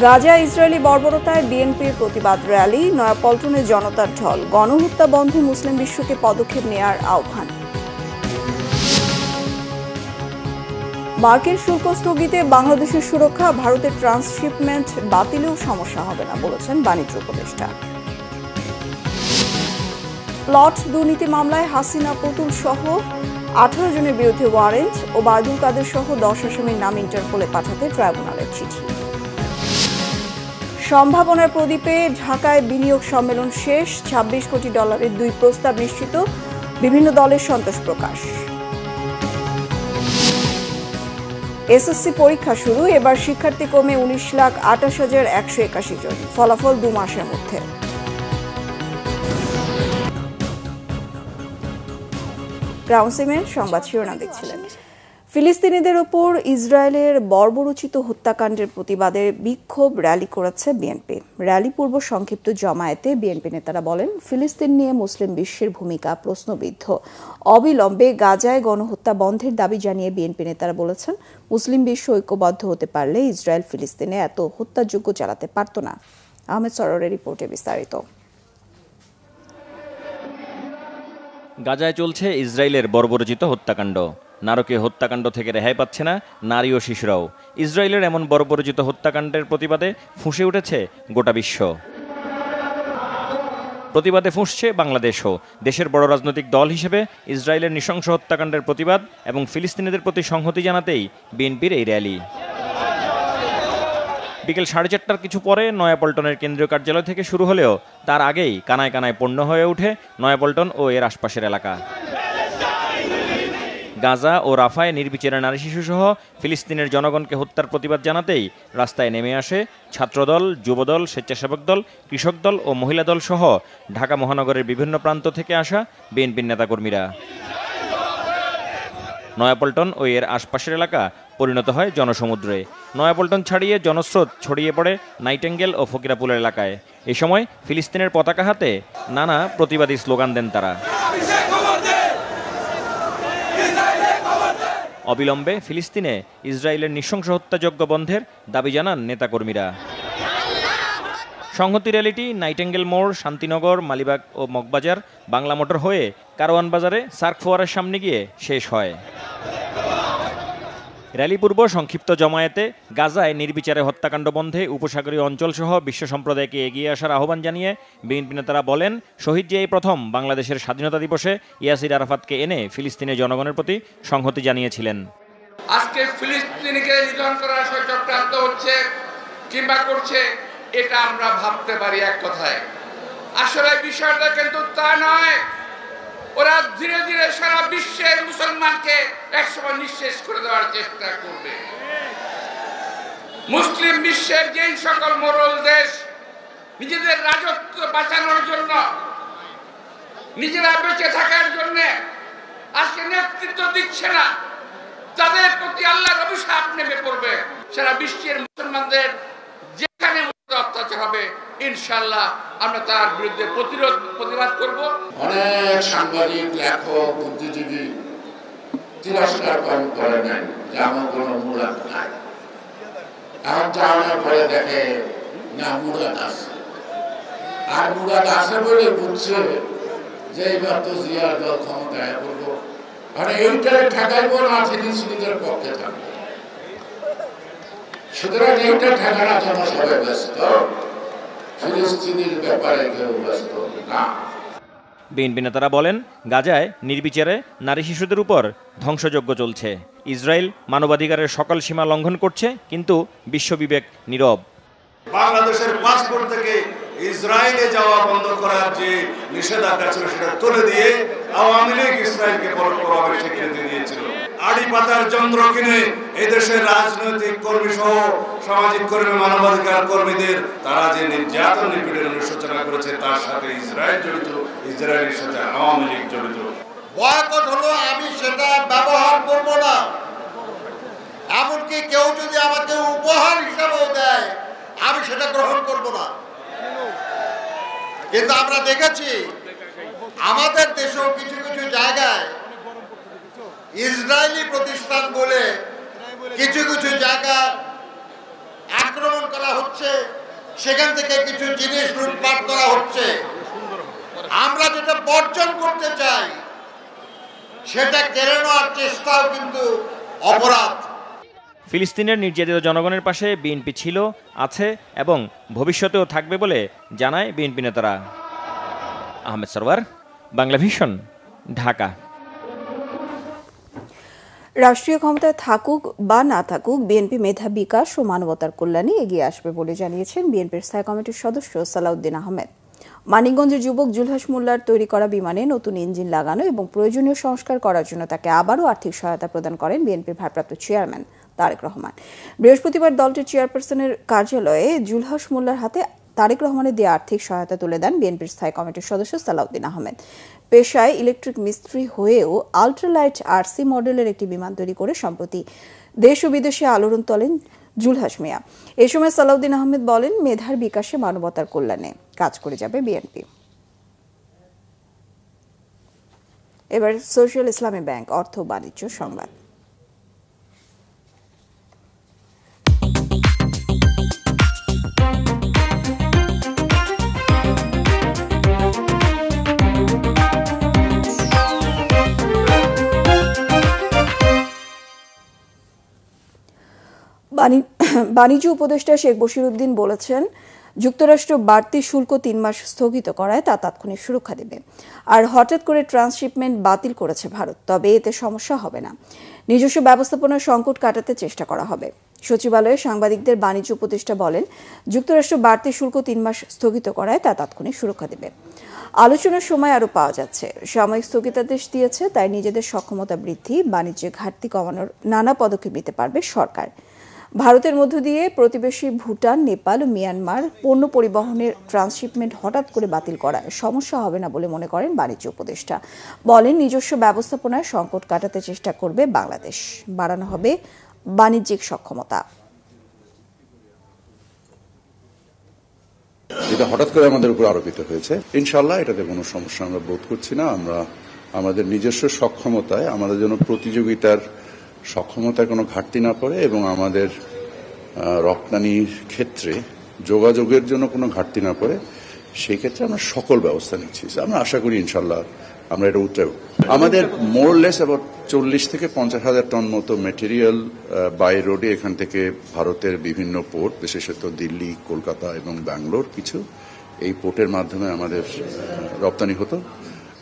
Gaza Israeli বর্বরতায় বিএনপির প্রতিবাদ rally, নয়াপল্টনে জনতার ঢল, গণহত্যা বন্ধে মুসলিম বিশ্বকে পদক্ষেপ নেয়ার আহ্বান। মার্কিন শুল্ক স্থগিতে বাংলাদেশের সুরক্ষা, ভারতের ট্রান্সশিপমেন্ট বাতিলেও সমস্যা হবে না বলেছেন বাণিজ্য উপদেষ্টা। প্লট দুর্নীতি মামলায় হাসিনা, পুতুল সহ 18 জনের বিরুদ্ধে ওয়ারেন্ট, ওবায়দুল কাদের সহ 10 আসামির নাম ইন্টারপোলে পাঠাতে ট্রাইব্যুনালের চিঠি। সম্ভাবনার প্রদীপে ঢাকায় বিনিয়োগ সম্মেলন শেষ, $26 কোটি 2 প্রস্তাব নিশ্চিত, বিভিন্ন দলের সন্তোষ প্রকাশ। এসএসসি পরীক্ষা শুরু, এবার শিক্ষার্থী কমে 19,28,181 জন, ফলাফল 2 মাসের মধ্যে। গ্রাউন্ড সিমেন্ট সংবাদ শিরোনাম দেখছিলেন। ফিলিস্তিনিদের ওপর ইসরায়েলের বর্বরোচিত হত্যাকাণ্ডের প্রতিবাদে বিক্ষোভ র্যালি করেছে বিএনপি। র্যালি পূর্ব সংক্ষিপ্ত জমায়েতে বিএনপি নেতারা বলেন, ফিলিস্তিন নিয়ে মুসলিম বিশ্বের ভূমিকা প্রশ্নবিদ্ধ। অবিলম্বে গাজায় গণহত্যা বন্ধের দাবি জানিয়ে বিএনপি নেতারা বলেছেন, মুসলিম বিশ্ব ঐক্যবদ্ধ হতে পারলে ইসরায়েল ফিলিস্তিনে এত হত্যাযজ্ঞ চালাতে পারত না। আহমেদ সরোরের রিপোর্টে বিস্তারিত। গাজায় চলছে ইসরায়েলের বর্বরোচিত হত্যাকাণ্ড। নারকীয় হত্যাকাণ্ড থেকে রেহাই পাচ্ছে না নারী ও শিশুরাও। ইসরায়েলের এমন বর্বরোচিত হত্যাকাণ্ডের প্রতিবাদে ফুঁসে উঠেছে গোটা বিশ্ব। প্রতিবাদে ফুঁসছে বাংলাদেশও। দেশের বড় রাজনৈতিক দল হিসেবে ইসরায়েলের নৃশংস হত্যাকাণ্ডের প্রতিবাদ এবং ফিলিস্তিনিদের প্রতি সংহতি জানাতেই বিএনপির এই র্যালি। বিকেল 4:30টার কিছু পরে নয়াপল্টনের কেন্দ্রীয় কার্যালয় থেকে শুরু হলেও তার আগেই কানায় কানায় পণ্য হয়ে ওঠে নয়াপল্টন ও এর আশপাশের এলাকা। গাজা ও রাফায় নির্বিচারে নারী শিশুসহ ফিলিস্তিনের জনগণকে হত্যার প্রতিবাদ জানাতেই রাস্তায় নেমে আসে ছাত্রদল, যুবদল, স্বেচ্ছাসেবক দল, কৃষক দল ও মহিলা দল সহ ঢাকা মহানগরের বিভিন্ন প্রান্ত থেকে আসা বিএনপির নেতাকর্মীরা। নয়াপল্টন ও এর আশপাশের এলাকা পরিণত হয় জনসমুদ্রে। নয়াপল্টন ছাড়িয়ে জনস্রোত ছড়িয়ে পড়ে নাইটেঙ্গেল ও ফকিরাপুলের এলাকায়। এ সময় ফিলিস্তিনের পতাকা হাতে নানা প্রতিবাদী স্লোগান দেন তারা। অবিলম্বে ফিলিস্তিনে ইসরায়েলের নৃশংস হত্যাযজ্ঞ বন্ধের দাবি জানান নেতাকর্মীরা। সংহতি র্যালিটি নাইটেঙ্গেল মোড়, শান্তিনগর, মালিবাগ ও মগবাজার, বাংলা মোটর হয়ে কারওয়ান বাজারে সার্ক ফোয়ারের সামনে গিয়ে শেষ হয়। র্যালি পূর্ব সংক্ষিপ্ত জমায়েতে গাজায় নির্বিচারে হত্যাকাণ্ড বন্ধে উপসাগরীয় অঞ্চলসহ বিশ্ব সম্প্রদায়কে এগিয়ে আসার আহ্বান জানিয়ে বিএনপি নেতারা বলেন, শহীদ যে এই প্রথম বাংলাদেশের স্বাধীনতা দিবসে ইয়াসির আরাফাতকে এনে ফিলিস্তিনের জনগণের প্রতি সংহতি জানিয়েছিলেন। আজকে ফিলিস্তিনিকে নিধন করার চক্রান্ত হচ্ছে কিংবা করছে, এটা আমরা ভাবতে পারি এক কথায়। আসলে বিষয়টা কিন্তু তা নয়। ওরা ধীরে ধীরে সারা বিশ্বের মুসলমানকে একসময় নিঃশেষ করে দেওয়ার চেষ্টা করবে। মুসলিম বিশ্বের যে সকল মোড়ল দেশ নিজেদের রাজত্ব বাঁচানোর জন্য, নিজেরা বেঁচে থাকার জন্য আজকে নেতৃত্ব দিচ্ছে না, তাদের প্রতি আল্লাহর অভিশাপ নেমে পড়বে। সারা বিশ্বের মুসলমানদের যেখানে অত্যাচার হবে, ইনশাআল্লাহ আমরা তার বিরুদ্ধে প্রতিবাদ করব। অনেক সাংবাদিক, লেখক, বুদ্ধিজীবী তিরস্কার করে নেন যে আমার কোনো মুরাদ নাই। এখন জানার পরে দেখে না মুরাদ আছে, আর মুরাদ আছে বলে বুঝছে যে এইবার তো জিয়ার দল ক্ষমতায় করবো, মানে এইটারে ঠেকাইবো না, ফিলিস্তিনিদের পক্ষে থাকবে। সুতরাং এইটা ঠেকানোর জন্য সবাই ব্যস্ত, ফিলিস্তিনির ব্যাপারে কেউ ব্যস্ত না। বিএনপি নেতারা বলেন, গাজায় নির্বিচারে নারী শিশুদের উপর ধ্বংসযজ্ঞ চলছে। ইসরায়েল মানবাধিকারের সকল সীমা লঙ্ঘন করছে, কিন্তু বিশ্ববিবেক নীরব। বাংলাদেশের পাসপোর্ট থেকে ইসরায়েলে যাওয়া বন্ধ করার যে নিষেধাজ্ঞা ছিল সেটা তুলে দিয়ে আওয়ামী লীগ ইসরায়েলকে পরোক্ষভাবে স্বীকৃতি দিয়েছিল। আড়ি পাতার যন্ত্র কিনে এদেশের রাজনৈতিক কর্মী সহ সামাজিক কর্মী, মানবাধিকার কর্মীদের তারা যে নির্যাতন নিপীড়নের সূচনা করেছে, তার সাথে ইসরায়েল জড়িত, ইসরায়েলের সাথে আওয়ামী লীগ জড়িত। বয়কট হলো, আমি সেটা ব্যবহার করব না। এমনকি কেউ যদি আমাকে উপহার হিসাবেও দেয়, আমি সেটা গ্রহণ করব না। কিন্তু আমরা দেখেছি আমাদের দেশেও কিছু কিছু জায়গায় ইসরায়েলি প্রতিষ্ঠান বলে কিছু কিছু জায়গা আক্রমণ করা হচ্ছে, সেখান থেকে কিছু জিনিস লুটপাট করা হচ্ছে। আমরা যেটা বর্জন করতে চাই সেটা কেড়ে নেওয়ার চেষ্টাও কিন্তু অপরাধ। ফিলিস্তিনের নির্যাতিত জনগণের পাশে বিএনপি ছিল, আছে এবং ভবিষ্যতেও থাকবে বলে জানায় বিএনপি নেতারা। আহমেদ সরওয়ার, বাংলা ভিশন, ঢাকা। রাষ্ট্রীয় ক্ষমতায় থাকুক বা না থাকুক, বিএনপি মেধা বিকাশ ও মানবতার কল্যাণে এগিয়ে আসবে বলে জানিয়েছেন বিএনপির স্থায়ী কমিটির সদস্য সালাউদ্দিন আহমেদ। মানিকগঞ্জের যুবক জুলহাস মোল্লার তৈরি করা বিমানে নতুন ইঞ্জিন লাগানো এবং প্রয়োজনীয় সংস্কার করার জন্য তাকে আবারও আর্থিক সহায়তা প্রদান করেন বিএনপির ভারপ্রাপ্ত চেয়ারম্যান তারেক রহমান। বৃহস্পতিবার দলটির চেয়ারপারসনের কার্যালয়ে জুলহাস মোল্লার হাতে তারেক রহমানের দেওয়া আর্থিক সহায়তা তুলে দেন বিএনপির স্থায়ী কমিটির সদস্য সালাউদ্দিন আহমেদ। পেশায় ইলেকট্রিক মিস্ত্রি হয়েও আল্ট্রালাইট আরসি মডেলের একটি বিমান তৈরি করে সম্প্রতি দেশ ও বিদেশে আলোড়ন তোলেন জুলহাস মিয়া। এ সময় সালাউদ্দিন আহমেদ বলেন, মেধার বিকাশে মানবতার কল্যাণে কাজ করে যাবে বিএনপি। এবার সোশ্যাল ইসলামী ব্যাংক অর্থ বাণিজ্য সংবাদ। বাণিজ্য উপদেষ্টা শেখ বশিরউদ্দিন বলেছেন, যুক্তরাষ্ট্র বাড়তি শুল্ক 3 মাস স্থগিত করায় তা তাৎক্ষণিক সুরক্ষা দেবে। আর হঠাৎ করে ট্রান্সশিপমেন্ট বাতিল করেছে ভারত, তবে এতে সমস্যা হবে না। নিজস্ব ব্যবস্থাপনার সংকট কাটাতে চেষ্টা করা হবে। সচিবালয়ে সাংবাদিকদের বাণিজ্য উপদেষ্টা বলেন, যুক্তরাষ্ট্র বাড়তি শুল্ক 3 মাস স্থগিত করায় তা তাৎক্ষণিক সুরক্ষা দেবে। আলোচনার সময় আরও পাওয়া যাচ্ছে। সাময়িক স্থগিতাদেশ দিয়েছে, তাই নিজেদের সক্ষমতা বৃদ্ধি, বাণিজ্যে ঘাটতি কমানোর নানা পদক্ষেপ নিতে পারবে সরকার। ভারতের মধ্য দিয়ে প্রতিবেশী ভুটান, নেপাল ও মিয়ানমার পণ্য পরিবহনের ট্রান্সশিপমেন্ট হঠাৎ করে বাতিল করায় সমস্যা হবে না বলে মনে করেন বাণিজ্য উপদেষ্টা। বলেন, নিজস্ব ব্যবস্থাপনায় সংকট কাটাতে চেষ্টা করবে বাংলাদেশ। বাড়ানো হবে বাণিজ্যিক সক্ষমতা। যেটা হঠাৎ করে আমাদের উপর আরোপিত হয়েছে, ইনশাআল্লাহ এটাতে কোনো সমস্যা আমরা বোধ করছি না। আমরা আমাদের নিজস্ব সক্ষমতায়, আমাদের জন্য প্রতিযোগিতার সক্ষমতায় কোনো ঘাটতি না পড়ে এবং আমাদের রপ্তানির ক্ষেত্রে যোগাযোগের জন্য কোনো ঘাটতি না পড়ে, সেই ক্ষেত্রে আমরা সকল ব্যবস্থা নিচ্ছি। আমরা আশা করি ইনশাল্লাহ আমরা এটা উঠতে পারব। আমাদের মোরলেস অ্যাবাউট 40 থেকে 50 হাজার টন মতো মেটেরিয়াল বাই রোডে এখান থেকে ভারতের বিভিন্ন পোর্ট, বিশেষত দিল্লি, কলকাতা এবং ব্যাঙ্গালোর কিছু, এই পোর্টের মাধ্যমে আমাদের রপ্তানি হতো।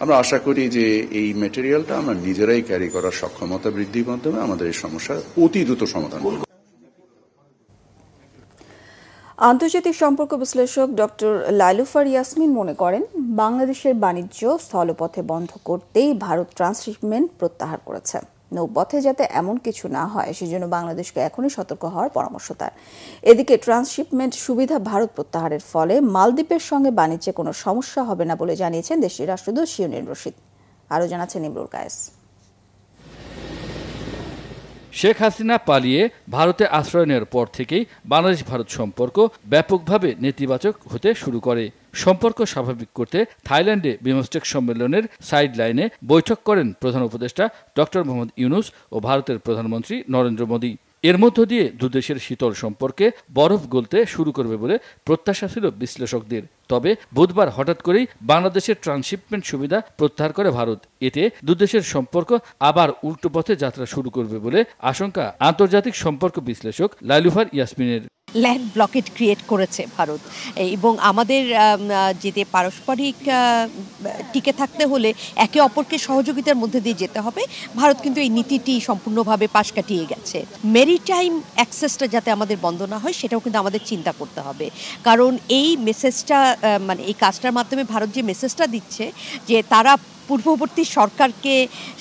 আমরা আশা করি যে এই মেটেরিয়ালটা আমরা নিজেরাই ক্যারি করার সক্ষমতা বৃদ্ধির মাধ্যমে আমাদের এই সমস্যার অতি দ্রুত সমাধান করব। আন্তর্জাতিক সম্পর্ক বিশ্লেষক ডক্টর লাইলুফার ইয়াসমিন মনে করেন, বাংলাদেশের বাণিজ্য স্থলপথে বন্ধ করতেই ভারত ট্রান্সশিপমেন্ট প্রত্যাহার করেছে। নৌপথে যাতে এমন কিছু না হয় সেজন্য বাংলাদেশকে এখনই সতর্ক হওয়ার পরামর্শ তার। এদিকে ট্রান্সশিপমেন্ট সুবিধা ভারত প্রত্যাহারের ফলে মালদ্বীপের সঙ্গে বাণিজ্যে কোনো সমস্যা হবে না বলে জানিয়েছেন দেশটির রাষ্ট্রদূত শিউনিন রশিদ। আরও জানাচ্ছেন ইমরুল কায়েস। শেখ হাসিনা পালিয়ে ভারতে আশ্রয় নেওয়ার পর থেকেই বাংলাদেশ ভারত সম্পর্ক ব্যাপকভাবে নেতিবাচক হতে শুরু করে। সম্পর্ক স্বাভাবিক করতে থাইল্যান্ডে বিমস্টেক সম্মেলনের সাইড লাইনে বৈঠক করেন প্রধান উপদেষ্টা ডক্টর মোহাম্মদ ইউনূস ও ভারতের প্রধানমন্ত্রী নরেন্দ্র মোদী। এর মধ্য দিয়ে দুদেশের শীতল সম্পর্কে বরফ গলতে শুরু করবে বলে প্রত্যাশা ছিল বিশ্লেষকদের। তবে বুধবার হঠাৎ করেই বাংলাদেশের ট্রান্সশিপমেন্ট সুবিধা প্রত্যাহার করে ভারত। এতে দুদেশের সম্পর্ক আবার উল্টো পথে যাত্রা শুরু করবে বলে আশঙ্কা আন্তর্জাতিক সম্পর্ক বিশ্লেষক লাইলুফার ইয়াসমিনের। ল্যান্ড ব্লকেট ক্রিয়েট করেছে ভারত, এবং আমাদের যেতে পারস্পরিক টিকে থাকতে হলে একে অপরকে সহযোগিতার মধ্যে দিয়ে যেতে হবে। ভারত কিন্তু এই নীতিটি সম্পূর্ণভাবে পাশ কাটিয়ে গেছে। মেরিটাইম অ্যাক্সেসটা যাতে আমাদের বন্ধ না হয় সেটাও কিন্তু আমাদের চিন্তা করতে হবে, কারণ এই মেসেজটা মানে এই কাজটার মাধ্যমে ভারত যে মেসেজটা দিচ্ছে যে তারা পূর্ববর্তী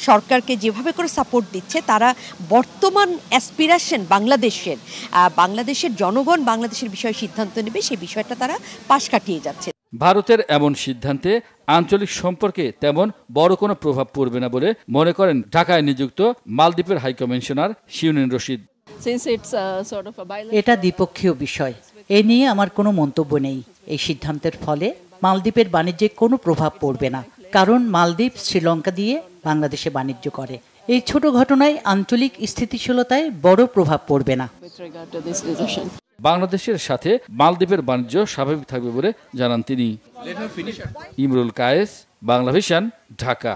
সরকারকে যেভাবে করে সাপোর্ট দিচ্ছে, তারা বর্তমান অ্যাসপিরেশন বাংলাদেশের জনগণ বাংলাদেশের বিষয়ে সিদ্ধান্ত নেবে, সেই বিষয়টা তারা পাশ কাটিয়ে যাচ্ছে। ভারতের এমন সিদ্ধান্তে আঞ্চলিক সম্পর্কে তেমন বড় কোনো প্রভাব পড়বে না বলে মনে করেন ঢাকায় নিযুক্ত মালদ্বীপের হাইকমিশনার শিউনিন রশিদ। এটা দ্বিপক্ষীয় বিষয়, এ নিয়ে আমার কোনো মন্তব্য নেই। এই সিদ্ধান্তের ফলে মালদ্বীপের বাণিজ্যে কোনো প্রভাব পড়বে না, কারণ মালদ্বীপ শ্রীলঙ্কা দিয়ে বাংলাদেশে বাণিজ্য করে। এই ছোট ঘটনায় আঞ্চলিক স্থিতিশীলতায় বড় প্রভাব পড়বে না। বাংলাদেশের সাথে মালদ্বীপের বাণিজ্য স্বাভাবিক থাকবে বলে জানান তিনি। ইমরুল কায়েস, বাংলা ভিশন, ঢাকা।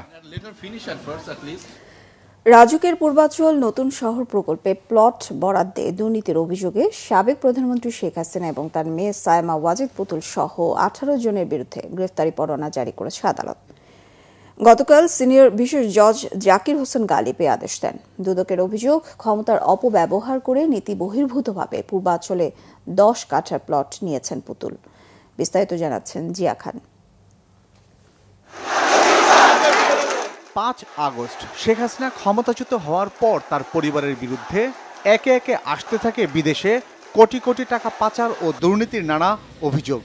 রাজুকের পূর্বাঞ্চল নতুন শহর প্রকল্পে প্লট বরাদ্দে দুর্নীতির অভিযোগে সাবেক প্রধানমন্ত্রী শেখ হাসিনা এবং তার মেয়ে সায়মা ওয়াজেদ পুতুল সহ 18 জনের বিরুদ্ধে গ্রেফতারি পরোয়ানা জারি করেছে আদালত। গতকাল সিনিয়র বিশেষ জজ জাকির হোসেন গালিব এ আদেশ দেন। দুদকের অভিযোগ, ক্ষমতার অপব্যবহার করে নীতি বহির্ভূতভাবে পূর্বাঞ্চলে 10 কাঠার প্লট নিয়েছেন পুতুল। বিস্তারিত জানাচ্ছেন জিয়া খান। 5 আগস্ট শেখ হাসিনা ক্ষমতাচ্যুত হওয়ার পর তার পরিবারের বিরুদ্ধে একে একে আসতে থাকে বিদেশে কোটি কোটি টাকা পাচার ও দুর্নীতির নানা অভিযোগ।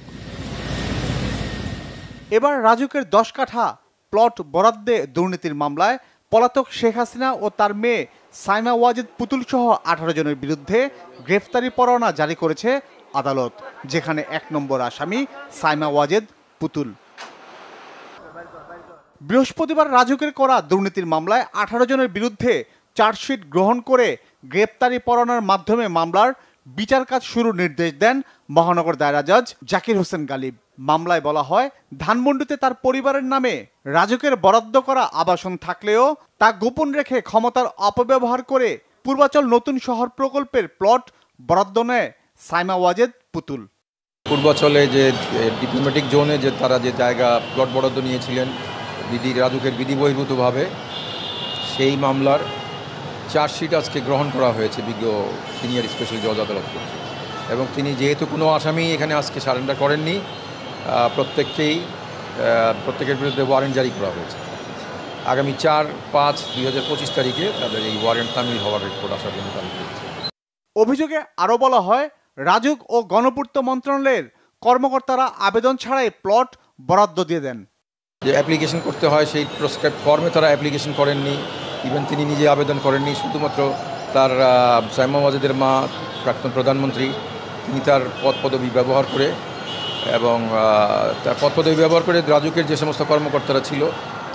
এবার রাজুকের 10 কাঠা প্লট বরাদ্দে দুর্নীতির মামলায় পলাতক শেখ হাসিনা ও তার মেয়ে সায়মা ওয়াজেদ পুতুল সহ 18 জনের বিরুদ্ধে গ্রেফতারি পরোয়ানা জারি করেছে আদালত, যেখানে 1 নম্বর আসামি সায়মা ওয়াজেদ পুতুল। বৃহস্পতিবার রাজুকের করা দুর্নীতির মামলায় 18 জনের বিরুদ্ধে চার্জশিট গ্রহণ করে গ্রেপ্তারি পরোয়ানার মাধ্যমে মামলার বিচার কাজ শুরুর নির্দেশ দেন মহানগর দায়রা জজ জাকির হোসেন গালিব। মামলায় বলা হয়, ধানমন্ডিতে তার পরিবারের নামে রাজুকের বরাদ্দ করা আবাসন থাকলেও তা গোপন রেখে ক্ষমতার অপব্যবহার করে পূর্বাঞ্চল নতুন শহর প্রকল্পের প্লট বরাদ্দ নেয় সায়মা ওয়াজেদ পুতুল। পূর্বাঞ্চলে যে ডিপ্লোম্যাটিক জোনে যে তারা যে জায়গা প্লট বরাদ্দ নিয়েছিলেন রাজুকের বিধি বহির্ভূতভাবে, সেই মামলার চার্জশিট আজকে গ্রহণ করা হয়েছে বিজ্ঞ সিনিয়র স্পেশাল জজ আদালত কর্তৃক, এবং তিনি যেহেতু কোনো আসামি এখানে আজকে সারেন্ডার করেননি, প্রত্যেকের বিরুদ্ধে ওয়ারেন্ট জারি করা হয়েছে। আগামী 4-5-2025 তারিখে তাদের এই ওয়ারেন্ট তামিল হওয়ার রিপোর্ট আসার জন্য তামিল হয়েছে। অভিযোগে আরও বলা হয়, রাজুক ও গণপূর্ত মন্ত্রণালয়ের কর্মকর্তারা আবেদন ছাড়াই প্লট বরাদ্দ দিয়ে দেন। যে অ্যাপ্লিকেশন করতে হয় সেই প্রেসক্রাইব ফর্মে তারা অ্যাপ্লিকেশন করেননি, ইভেন তিনি নিজে আবেদন করেননি। শুধুমাত্র তার সায়মা ওয়াজেদের মা প্রাক্তন প্রধানমন্ত্রী, তিনি তার পদপদবি ব্যবহার করে এবং তার পদপদবি ব্যবহার করে রাজুকের যে সমস্ত কর্মকর্তারা ছিল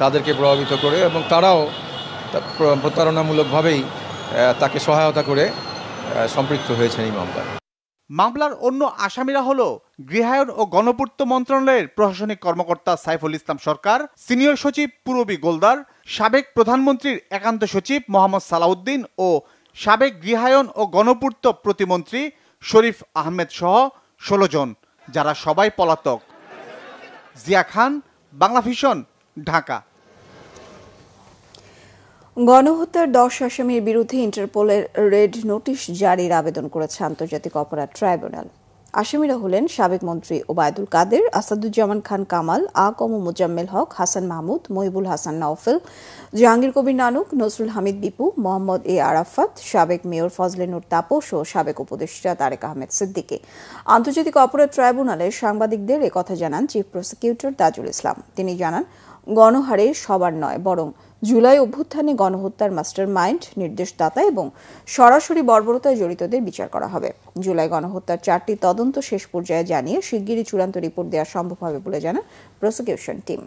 তাদেরকে প্রভাবিত করে এবং তারাও প্রতারণামূলকভাবেই তাকে সহায়তা করে সম্পৃক্ত হয়েছেন এই মামলায়। মামলার অন্য আসামিরা হলো গৃহায়ন ও গণপূর্ত মন্ত্রণালয়ের প্রশাসনিক কর্মকর্তা সাইফুল ইসলাম সরকার, সিনিয়র সচিব পূরবী গোলদার, সাবেক প্রধানমন্ত্রীর একান্ত সচিব মোহাম্মদ সালাউদ্দিন ও সাবেক গৃহায়ন ও গণপূর্ত প্রতিমন্ত্রী শরীফ আহমেদ সহ 16 জন, যারা সবাই পলাতক। জিয়া খান, বাংলা ভিশন, ঢাকা। গণহত্যার 10 আসামির বিরুদ্ধে ইন্টারপোলের রেড নোটিশ জারির আবেদন করেছে আন্তর্জাতিক অপরাধ ট্রাইব্যুনাল। আসামিরা হলেন সাবেক মন্ত্রী ওবায়দুল কাদের, আসাদুজ্জামান খান কামাল, আ.ক.ম মোজাম্মেল হক, হাসান মাহমুদ, মহিবুল হাসান নওফেল, জাহাঙ্গীর কবির নানক, নসরুল হামিদ বিপু, মোহাম্মদ এ আরাফাত, সাবেক মেয়র ফজলে নূর তাপস ও সাবেক উপদেষ্টা তারেক আহমেদ সিদ্দিকী। আন্তর্জাতিক অপরাধ ট্রাইব্যুনালে সাংবাদিকদের একথা জানান চিফ প্রসিকিউটর তাজুল ইসলাম। তিনি জানান, গণহারে সবার নয়, বরং জুলাই অভ্যুত্থানে গণহত্যার মাস্টার মাইন্ড, নির্দেশদাতা এবং সরাসরি বর্বরতায় জড়িতদের বিচার করা হবে। জুলাই গণহত্যার 4টি তদন্ত শেষ পর্যায়ে জানিয়ে শিগগিরই চূড়ান্ত রিপোর্ট দেওয়া সম্ভব হবে বলে জানান প্রসিকিউশন টিম।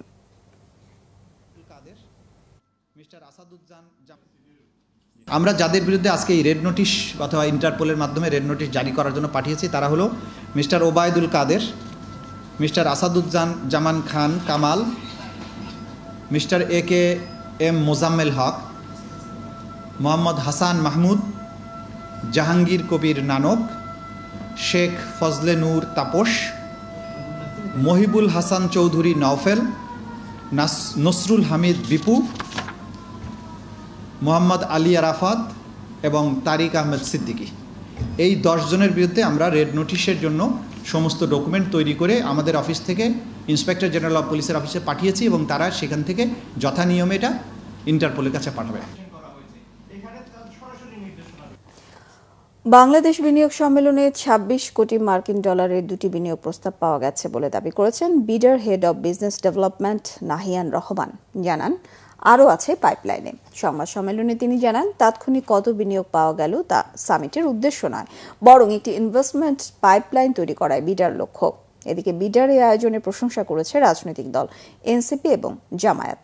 আমরা যাদের বিরুদ্ধে আজকে এই রেড নোটিশ অথবা ইন্টারপোলের মাধ্যমে রেড নোটিশ জারি করার জন্য পাঠিয়েছি তারা হলো mister Obaidul Quader, mister Asaduzzaman Khan Kamal, mister A.K.M. Mozammel Haque, Mohammad Hasan Mahmud, Jahangir Kabir Nanak, Sheikh Fazle Noor Taposh, Mohibul Hasan Chowdhury Naufel, Nasrul Hamid Bipu, Mohammad Ali Arafat এবং তারিক আহমেদ সিদ্দিকী। এই 10 জনের বিরুদ্ধে আমরা রেড নোটিশের জন্য সমস্ত ডকুমেন্ট তৈরি করে আমাদের অফিস থেকে ইন্সপেক্টর জেনারেল অফ পুলিশের অফিসে পাঠিয়েছি এবং তারা সেখান থেকে যথানিয়মে এটা ইন্টারপোলের কাছে পাঠাবে। বাংলাদেশ বিনিয়োগ সম্মেলনে 26 কোটি মার্কিন ডলারের 2টি বিনিয়োগ প্রস্তাব পাওয়া গেছে বলে দাবি করেছেন বিডার head of business development Nahiyan Rahman. জানান, আরও আছে পাইপলাইনে। সংবাদ সম্মেলনে তিনি জানান, তাৎক্ষণিক কত বিনিয়োগ পাওয়া গেল তা সামিটের উদ্দেশ্য নয়, বরং একটি ইনভেস্টমেন্ট পাইপলাইন তৈরি করায় বিডার লক্ষ্য। এদিকে বিডার এই আয়োজনের প্রশংসা করেছে রাজনৈতিক দল এনসিপি এবং জামায়াত।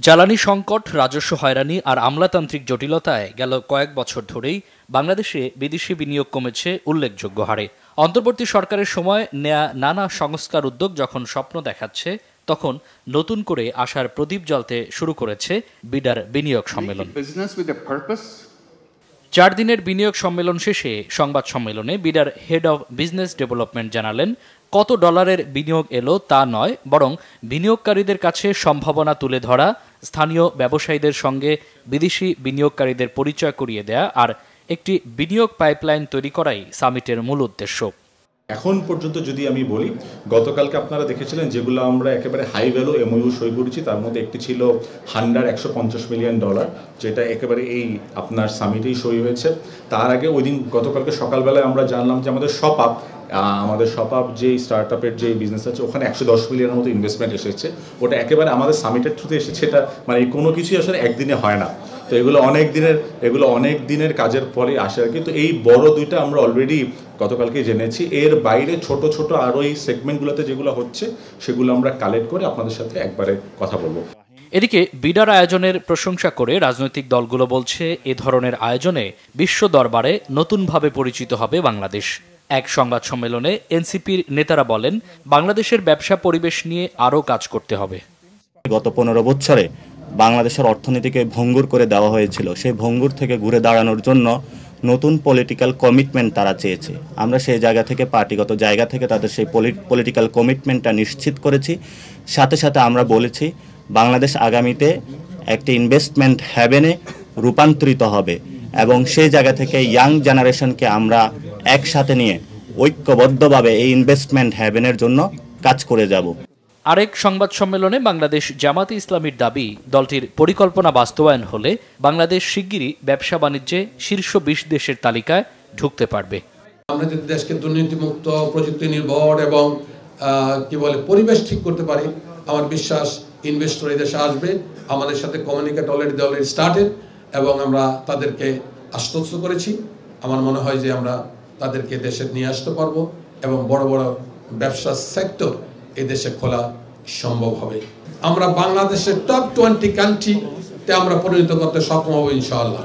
জ্বালানি সংকট, রাজস্ব হয়রানি আর আমলাতান্ত্রিক জটিলতায় গেল কয়েক বছর ধরেই বাংলাদেশে বিদেশি বিনিয়োগ কমেছে উল্লেখযোগ্য হারে। অন্তর্বর্তী সরকারের সময় নেয়া নানা সংস্কার উদ্যোগ যখন স্বপ্ন দেখাচ্ছে, তখন নতুন করে আশার প্রদীপ জ্বলতে শুরু করেছে বিডার বিনিয়োগ সম্মেলন। 4 দিনের বিনিয়োগ সম্মেলন শেষে সংবাদ সম্মেলনে বিডার হেড অব বিজনেস ডেভেলপমেন্ট জানালেন, কত ডলারের বিনিয়োগ এলো তা নয়, বরং বিনিয়োগকারীদের কাছে সম্ভাবনা তুলে ধরা, স্থানীয় ব্যবসায়ীদের সঙ্গে বিদেশি বিনিয়োগকারীদের পরিচয় করিয়ে দেয়া আর একটি বিনিয়োগ পাইপলাইন তৈরি করাই সামিটের মূল উদ্দেশ্য। এখন পর্যন্ত যদি আমি বলি, গতকালকে আপনারা দেখেছিলেন যেগুলো আমরা একেবারে হাই ভ্যালু এমওইউ সই করেছি, তার মধ্যে একটি ছিল $150 মিলিয়ন, যেটা একেবারে এই আপনার সামিটেই সই হয়েছে। তার আগে ওই দিন গতকালকে সকালবেলায় আমরা জানলাম যে আমাদের শপ আপ যে স্টার্ট আপের যে বিজনেস আছে, ওখানে $110 মিলিয়নের মতো ইনভেস্টমেন্ট এসেছে। ওটা একেবারে আমাদের সামিটের থ্রুতে এসেছে। এটা মানে কোনো কিছুই আসলে একদিনে হয় না, তো এগুলো অনেক দিনের কাজের ফলে আসে আর কি। তো এই বড় দুইটা আমরা অলরেডি গতকালকে জেনেছি। এর বাইরে ছোট ছোট আরও এই সেগমেন্টগুলোতে যেগুলো হচ্ছে, সেগুলো আমরা কালেক্ট করে আপনাদের সাথে একবারে কথা বলবো। এদিকে বিডার আয়োজনের প্রশংসা করে রাজনৈতিক দলগুলো বলছে, এ ধরনের আয়োজনে বিশ্ব দরবারে নতুনভাবে পরিচিত হবে বাংলাদেশ। এক সংবাদ সম্মেলনে এনসিপির নেতারা বলেন, বাংলাদেশের ব্যবসা পরিবেশ নিয়ে আরও কাজ করতে হবে। গত 15 বছরে বাংলাদেশের অর্থনীতিকে ভঙ্গুর করে দেওয়া হয়েছিল। সেই ভঙ্গুর থেকে ঘুরে দাঁড়ানোর জন্য নতুন পলিটিক্যাল কমিটমেন্ট তারা চেয়েছে। আমরা সেই জায়গা থেকে, পার্টিগত জায়গা থেকে তাদের সেই পলিটিক্যাল কমিটমেন্টটা নিশ্চিত করেছি। সাথে সাথে আমরা বলেছি, বাংলাদেশ আগামীতে একটি ইনভেস্টমেন্ট হ্যাভেনে রূপান্তরিত হবে এবং সেই জায়গা থেকে ইয়াং জেনারেশনকে আমরা একসাথে নিয়ে ঐক্যবদ্ধভাবে এই ইনভেস্টমেন্ট হ্যাভেনের জন্য কাজ করে যাব। আরেক সংবাদ সম্মেলনে বাংলাদেশ জামাতে ইসলামীর দাবি, দলটির পরিকল্পনা বাস্তবায়ন হলে বাংলাদেশ শিগগিরই ব্যবসা বাণিজ্যে শীর্ষ 20 দেশের তালিকায় ঢুকতে পারবে। আমরা যদি দেশকে দুর্নীতিমুক্ত, প্রযুক্তি নির্ভর এবং পরিবেশ ঠিক করতে পারি, আমার বিশ্বাস ইনভেস্টর এই দেশে আসবে। আমাদের সাথে কমিউনিকেট অলরেডি স্টার্টেড এবং আমরা তাদেরকে আশ্বস্ত করেছি। আমার মনে হয় যে আমরা তাদেরকে দেশে নিয়ে আসতে পারবো এবং বড় বড় ব্যবসা সেক্টর এই দেশে খোলা সম্ভব হবে। আমরা বাংলাদেশের টপ 20 কান্ট্রিতে আমরা পরিণত করতে সক্ষম হব ইনশাআল্লাহ।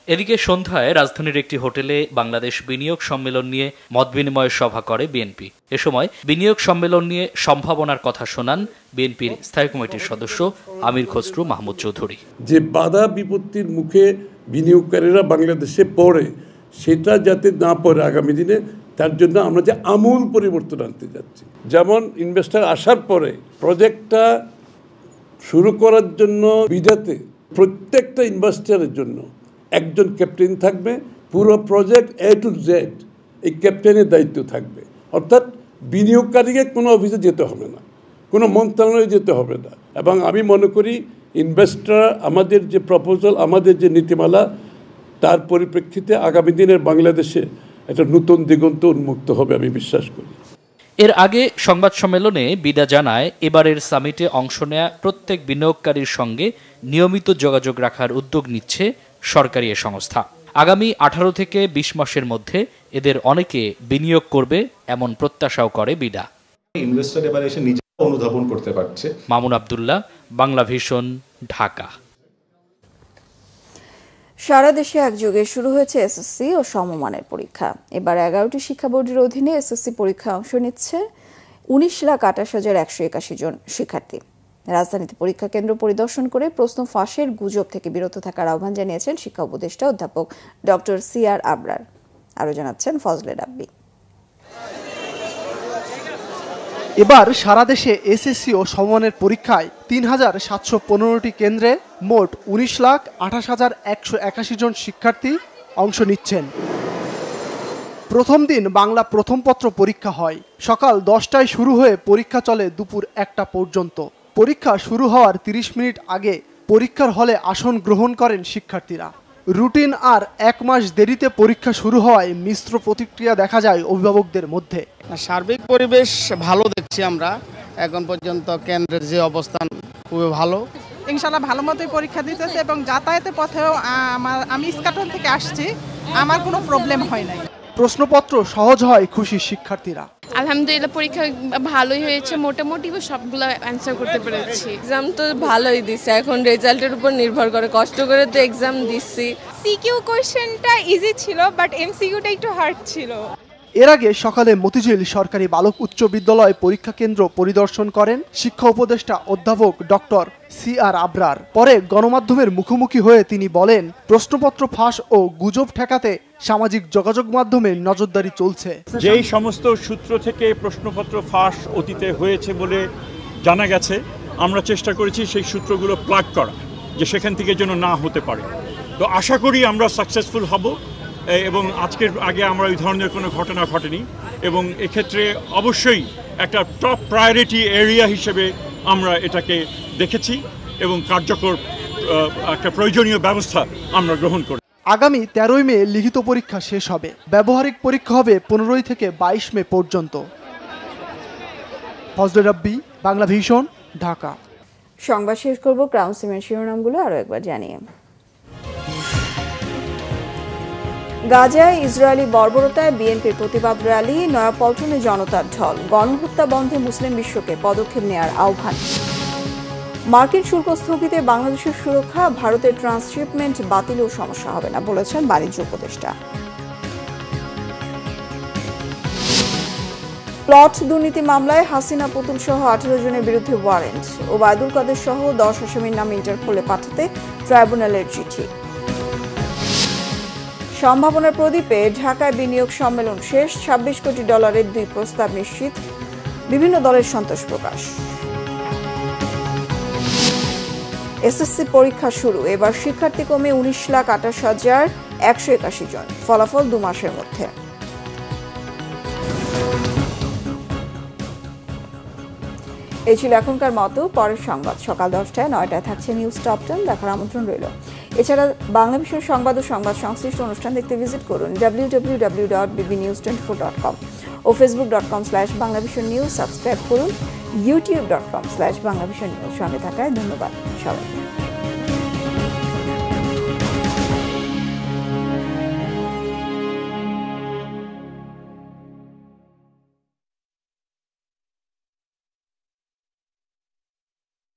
এদিকে সন্ধ্যায় রাজধানীর একটি হোটেলে বাংলাদেশ বিনিয়োগ সম্মেলন নিয়ে মতবিনিময় সভা করে বিএনপি। এ সময় বিনিয়োগ সম্মেলন নিয়ে সম্ভাবনার কথা শোনান বিএনপির স্থায়ী কমিটির সদস্য আমির খসরু মাহমুদ চৌধুরী। যে বাধা বিপত্তির মুখে বিনিয়োগকারীরা বাংলাদেশে পড়ে, সেটা যাতে না পড়ে আগামী দিনে, তার জন্য আমরা যে আমূল পরিবর্তন আনতে যাচ্ছি। যেমন ইনভেস্টর আসার পরে প্রজেক্টটা শুরু করার জন্য বিডাতে প্রত্যেকটা ইনভেস্টরের জন্য একজন ক্যাপ্টেন থাকবে, পুরো প্রজেক্ট A to Z এই ক্যাপ্টেনের দায়িত্ব থাকবে। অর্থাৎ বিনিয়োগকারীকে কোনো অফিসে যেতে হবে না, কোনো মন্ত্রণালয়ে যেতে হবে না। এবং আমি মনে করি ইনভেস্টর, আমাদের যে প্রপোজাল, আমাদের যে নীতিমালা, তার পরিপ্রেক্ষিতে আগামী দিনের বাংলাদেশে একটা নতুন দিগন্ত উন্মুক্ত হবে, আমি বিশ্বাস করি। এর আগে সংবাদ সম্মেলনে বিডা জানায়, এবারের সামিটে অংশ নেয়া প্রত্যেক বিনিয়োগকারীর সঙ্গে নিয়মিত যোগাযোগ রাখার উদ্যোগ নিচ্ছে সরকারি এ সংস্থা। আগামী 18 থেকে 20 মাসের মধ্যে এদের অনেকে বিনিয়োগ করবে এমন প্রত্যাশাও করে বিডা। ইনভেস্টর এবারে এসে নিজে অনুধাবন করতে পারছে। মামুন আব্দুল্লাহ, বাংলা ভিশন, ঢাকা। সারা দেশে একযোগে শুরু হয়েছে এসএসসি ও সমমানের পরীক্ষা। এবার 11টি শিক্ষা বোর্ডের অধীনে এসএসসি পরীক্ষায় অংশ নিচ্ছে 19,28,181 জন শিক্ষার্থী। রাজধানীতে পরীক্ষা কেন্দ্র পরিদর্শন করে প্রশ্ন ফাঁসের গুজব থেকে বিরত থাকার আহ্বান জানিয়েছেন শিক্ষা উপদেষ্টা অধ্যাপক ডক্টর সিআর আবরার। আরও জানাচ্ছেন ফজলে রাব্বি। এবার সারা দেশে এসএসসি ও সমমানের পরীক্ষায় 3,715টি কেন্দ্রে মোট 19,28,181 জন শিক্ষার্থী অংশ নিচ্ছেন। প্রথম দিন বাংলা প্রথম পত্র পরীক্ষা হয়। সকাল 10টায় শুরু হয়ে পরীক্ষা চলে দুপুর 1টা পর্যন্ত। পরীক্ষা শুরু হওয়ার 30 মিনিট আগে পরীক্ষার হলে আসন গ্রহণ করেন শিক্ষার্থীরা। রুটিন আর 1 মাস দেরিতে পরীক্ষা শুরু হওয়ায় মিশ্র প্রতিক্রিয়া দেখা যায় অভিভাবকদের মধ্যে। সার্বিক পরিবেশ ভালো দেখছি আমরা, এখন পর্যন্ত কেন্দ্রের যে অবস্থান খুবই ভালো। ইনশাআল্লাহ ভালো মতোই পরীক্ষা দিতেছে এবং যাতায়াতের পথেও আমি ইস্কাটন থেকে আসছি, আমার কোনো প্রবলেম হয় নাই। প্রশ্নপত্র সহজ হয় খুশি শিক্ষার্থীরা। আলহামদুলিল্লাহ পরীক্ষা ভালোই হয়েছে, মোটামুটি সবগুলো অ্যান্সার করতে পেরেছি। এক্সাম তো ভালোই দিছে, এখন রেজাল্টের উপর নির্ভর করে, কষ্ট করে তো এক্সাম দিচ্ছি। সিকিউ কোশ্চেনটা ইজি ছিল, বাট এমসিকিউটা একটু হার্ড ছিল। এর আগে সকালে মতিঝিল সরকারি বালক উচ্চ বিদ্যালয় পরীক্ষা কেন্দ্র পরিদর্শন করেন শিক্ষা উপদেষ্টা অধ্যাপক ডক্টর CR আবরার। পরে গণমাধ্যমের মুখোমুখি হয়ে তিনি বলেন, প্রশ্নপত্র ফাঁস ও গুজব ঠেকাতে সামাজিক যোগাযোগ মাধ্যমে নজরদারি চলছে। যেই সমস্ত সূত্র থেকে প্রশ্নপত্র ফাঁস অতীতে হয়েছে বলে জানা গেছে, আমরা চেষ্টা করেছি সেই সূত্রগুলো প্লাগ করা, যে সেখান থেকে যেন না হতে পারে। তো আশা করি আমরা সাকসেসফুল হব, এবং আজকের আগে আমরা ওই ধরনের কোনো ঘটনা ঘটেনি, এবং এক্ষেত্রে অবশ্যই একটা টপ প্রায়োরিটি এরিয়া হিসেবে আমরা এটাকে দেখেছি এবং কার্যকর একটা প্রয়োজনীয় ব্যবস্থা আমরা গ্রহণ করি। আগামী 13 মে লিখিত পরীক্ষা শেষ হবে, ব্যবহারিক পরীক্ষা হবে 15 থেকে 22 মে পর্যন্ত। ফজলে রাব্বি, বাংলা ভিশন, ঢাকা। সংবাদ শেষ করব ক্রাউন সিমেন্ট শিরোনামগুলো আরো একবার জানিয়ে। গাজায় ইসরায়েলি বর্বরতায় বিএনপির প্রতিবাদ র্যালি, নয়াপল্টনে জনতার ঢল, গণহত্যা বন্ধে মুসলিম বিশ্বকে পদক্ষেপ নেওয়ার আহ্বান। মার্কিন শুল্ক স্থগিতে বাংলাদেশের সুরক্ষা, ভারতের ট্রান্সশিপমেন্ট বাতিলেও সমস্যা হবে না বলেছেন বাণিজ্য উপদেষ্টা। প্লট দুর্নীতি মামলায় হাসিনা পুতুল সহ 18 জনের বিরুদ্ধে ওয়ারেন্ট, ওবায়দুল কাদের সহ 10 আসামির নাম ইন্টারপোলে পাঠাতে ট্রাইব্যুনালের চিঠি। সম্ভাবনার প্রদীপে ঢাকায় বিনিয়োগ সম্মেলন শেষ, $26 কোটি 2 প্রস্তাব নিশ্চিত, বিভিন্ন দলের সন্তোষ প্রকাশ। এসএসসি পরীক্ষা শুরু, এবার শিক্ষার্থী কমে 19,28,181 জন, ফলাফল 2 মাসের মধ্যে। এই ছিল এখনকার মতো, পরের সংবাদ সকাল 10টায় 9টায় থাকছে নিউজ টপ 10, দেখার আমন্ত্রণ রইল। এছাড়া বাংলা বিষয় সংবাদ ও সংবাদ সংশ্লিষ্ট অনুষ্ঠান দেখতে ভিজিট করুন www.bbnews24.com ও facebook.com/banglavisionnews, সাবস্ক্রাইব করুন youtube.com/banglavisionnews। সঙ্গে থাকায় ধন্যবাদ সবাইকে।